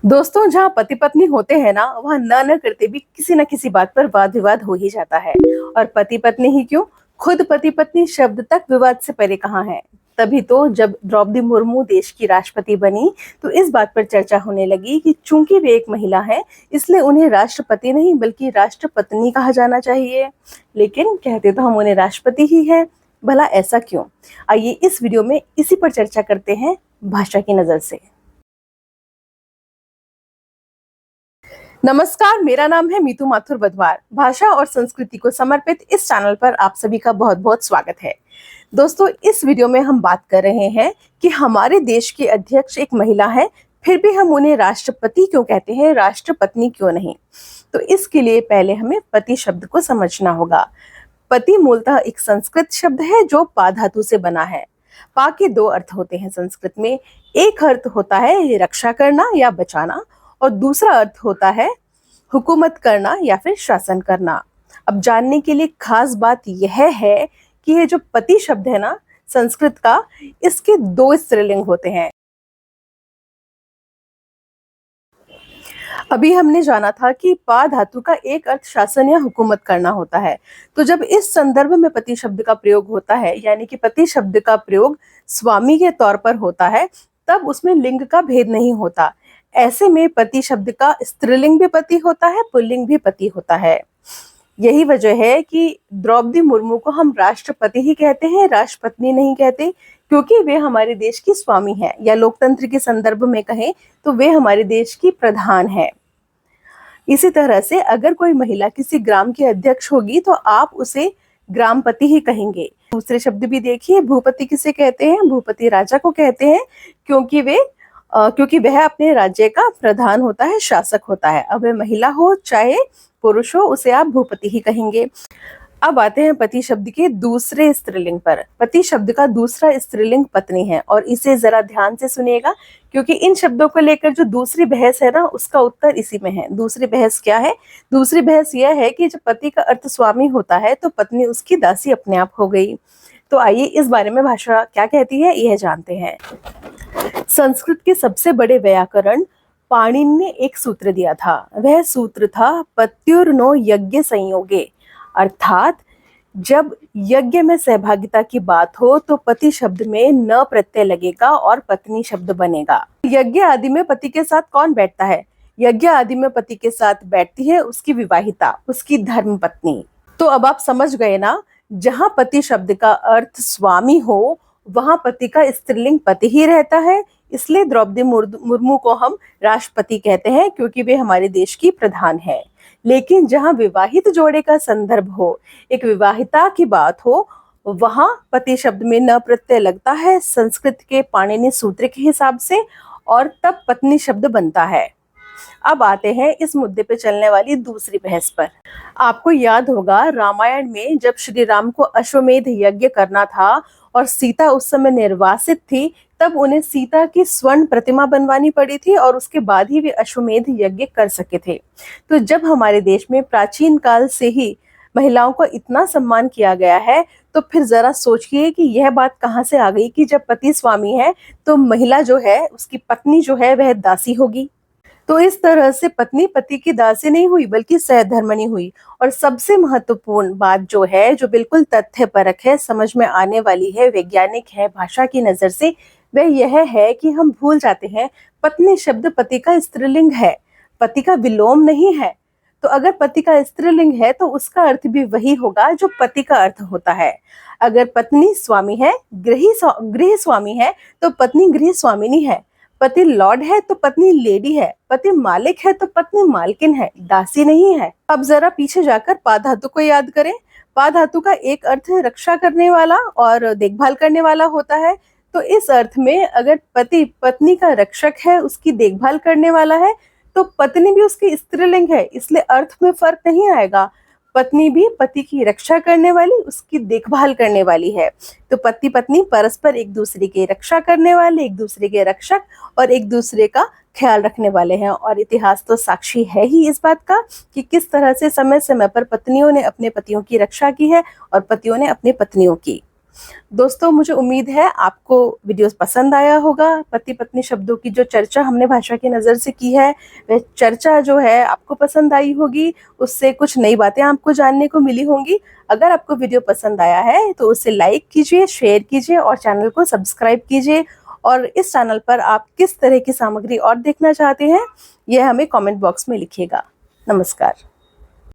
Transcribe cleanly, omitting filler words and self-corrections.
दोस्तों, जहाँ पति पत्नी होते हैं ना, वहाँ न करते भी किसी न किसी बात पर वाद विवाद हो ही जाता है। और पति पत्नी ही क्यों, खुद पति पत्नी शब्द तक विवाद से परे कहाँ है। तभी तो जब द्रौपदी मुर्मू देश की राष्ट्रपति बनी, तो इस बात पर चर्चा होने लगी कि चूंकि वे एक महिला है, इसलिए उन्हें राष्ट्रपति नहीं बल्कि राष्ट्रपत्नी कहा जाना चाहिए। लेकिन कहते तो हम उन्हें राष्ट्रपति ही है। भला ऐसा क्यों? आइए इस वीडियो में इसी पर चर्चा करते हैं, भाषा की नजर से। नमस्कार, मेरा नाम है मीतू माथुर बधवार। भाषा और संस्कृति को समर्पित इस चैनल पर आप सभी का बहुत बहुत स्वागत है। दोस्तों, इस वीडियो में हम बात कर रहे हैं कि हमारे देश के अध्यक्ष एक महिला है, फिर भी हम उन्हें राष्ट्रपति क्यों कहते हैं, राष्ट्रपत्नी क्यों नहीं। तो इसके लिए पहले हमें पति शब्द को समझना होगा। पति मूलतः एक संस्कृत शब्द है जो पा धातु से बना है। पा के दो अर्थ होते हैं संस्कृत में। एक अर्थ होता है रक्षा करना या बचाना, और दूसरा अर्थ होता है हुकूमत करना या फिर शासन करना। अब जानने के लिए खास बात यह है कि ये जो पति शब्द है ना संस्कृत का, इसके दो स्त्रीलिंग होते हैं। अभी हमने जाना था कि पा धातु का एक अर्थ शासन या हुकूमत करना होता है। तो जब इस संदर्भ में पति शब्द का प्रयोग होता है, यानी कि पति शब्द का प्रयोग स्वामी के तौर पर होता है, तब उसमें लिंग का भेद नहीं होता। ऐसे में पति शब्द का स्त्रीलिंग भी पति होता है, पुल्लिंग भी पति होता है। यही वजह है कि द्रौपदी मुर्मू को हम राष्ट्रपति ही कहते हैं, राष्ट्रपत्नी नहीं कहते, क्योंकि वे हमारे देश की स्वामी है, या लोकतंत्र के संदर्भ में कहें तो वे हमारे देश की प्रधान है। इसी तरह से अगर कोई महिला किसी ग्राम की अध्यक्ष होगी तो आप उसे ग्रामपति ही कहेंगे। दूसरे शब्द भी देखिए, भूपति किसे कहते हैं? भूपति राजा को कहते हैं, क्योंकि वह अपने राज्य का प्रधान होता है, शासक होता है। अब वह महिला हो चाहे पुरुष हो, उसे आप भूपति ही कहेंगे। अब आते हैं पति शब्द के दूसरे स्त्रीलिंग पर। पति शब्द का दूसरा स्त्रीलिंग पत्नी है, और इसे जरा ध्यान से सुनिएगा, क्योंकि इन शब्दों को लेकर जो दूसरी बहस है ना, उसका उत्तर इसी में है। दूसरी बहस क्या है? दूसरी बहस यह है कि जब पति का अर्थ स्वामी होता है तो पत्नी उसकी दासी अपने आप हो गई। तो आइए इस बारे में भाषा क्या कहती है, यह जानते हैं। संस्कृत के सबसे बड़े व्याकरण पाणिनि ने एक सूत्र दिया था। वह सूत्र था पत्युर्नो यज्ञ संयोगे, अर्थात जब यज्ञ में सहभागिता की बात हो तो पति शब्द में न प्रत्यय लगेगा और पत्नी शब्द बनेगा। यज्ञ आदि में पति के साथ कौन बैठता है? यज्ञ आदि में पति के साथ बैठती है उसकी विवाहिता, उसकी धर्म पत्नी। तो अब आप समझ गए ना, जहां पति शब्द का अर्थ स्वामी हो वहां पति का स्त्रीलिंग पति ही रहता है। इसलिए द्रौपदी मुर्मू को हम राष्ट्रपति कहते हैं, क्योंकि वे हमारे देश की प्रधान है। लेकिन जहां विवाहित जोड़े का संदर्भ हो, एक विवाहिता की बात हो, वहां पति शब्द में न प्रत्यय लगता है संस्कृत के पाणिनि सूत्र के हिसाब से, और तब पत्नी शब्द बनता है। अब आते हैं इस मुद्दे पे चलने वाली दूसरी बहस पर। आपको याद होगा, रामायण में जब श्री राम को अश्वमेध यज्ञ करना था और सीता उस समय निर्वासित थी, तब उन्हें सीता की स्वर्ण प्रतिमा बनवानी पड़ी थी, और उसके बाद ही वे अश्वमेध यज्ञ कर सके थे। तो जब हमारे देश में प्राचीन काल से ही महिलाओं को इतना सम्मान किया गया है, तो फिर जरा सोचिए कि यह बात कहाँ से आ गई कि जब पति स्वामी है तो महिला जो है, उसकी पत्नी जो है, वह दासी होगी। तो इस तरह से पत्नी पति की दासी नहीं हुई बल्कि सहधर्मिणी हुई। और सबसे महत्वपूर्ण बात जो है, जो बिल्कुल तथ्यपरक है, समझ में आने वाली है, वैज्ञानिक है भाषा की नजर से, वह यह है कि हम भूल जाते हैं पत्नी शब्द पति का स्त्रीलिंग है, पति का विलोम नहीं है। तो अगर पति का स्त्रीलिंग है तो उसका अर्थ भी वही होगा जो पति का अर्थ होता है। अगर पत्नी स्वामी है, गृह स्वामी है, तो पत्नी गृह स्वामिनी है। पति लॉर्ड है तो पत्नी लेडी है। पति मालिक है तो पत्नी मालकिन है, दासी नहीं है। अब जरा पीछे जाकर पा धातु को याद करें। पा धातु का एक अर्थ रक्षा करने वाला और देखभाल करने वाला होता है। तो इस अर्थ में अगर पति पत्नी का रक्षक है, उसकी देखभाल करने वाला है, तो पत्नी भी उसकी स्त्रीलिंग है, इसलिए अर्थ में फर्क नहीं आएगा। पत्नी भी पति की रक्षा करने वाली, उसकी देखभाल करने वाली है। तो पति पत्नी परस्पर एक दूसरे की रक्षा करने वाले, एक दूसरे के रक्षक और एक दूसरे का ख्याल रखने वाले हैं। और इतिहास तो साक्षी है ही इस बात का कि किस तरह से समय समय पर पत्नियों ने अपने पतियों की रक्षा की है और पतियों ने अपनी पत्नियों की। दोस्तों, मुझे उम्मीद है आपको वीडियो पसंद आया होगा। पति पत्नी शब्दों की जो चर्चा हमने भाषा की नज़र से की है, वह चर्चा जो है आपको पसंद आई होगी। उससे कुछ नई बातें आपको जानने को मिली होंगी। अगर आपको वीडियो पसंद आया है तो उसे लाइक कीजिए, शेयर कीजिए और चैनल को सब्सक्राइब कीजिए। और इस चैनल पर आप किस तरह की सामग्री और देखना चाहते हैं, यह हमें कमेंट बॉक्स में लिखिएगा। नमस्कार।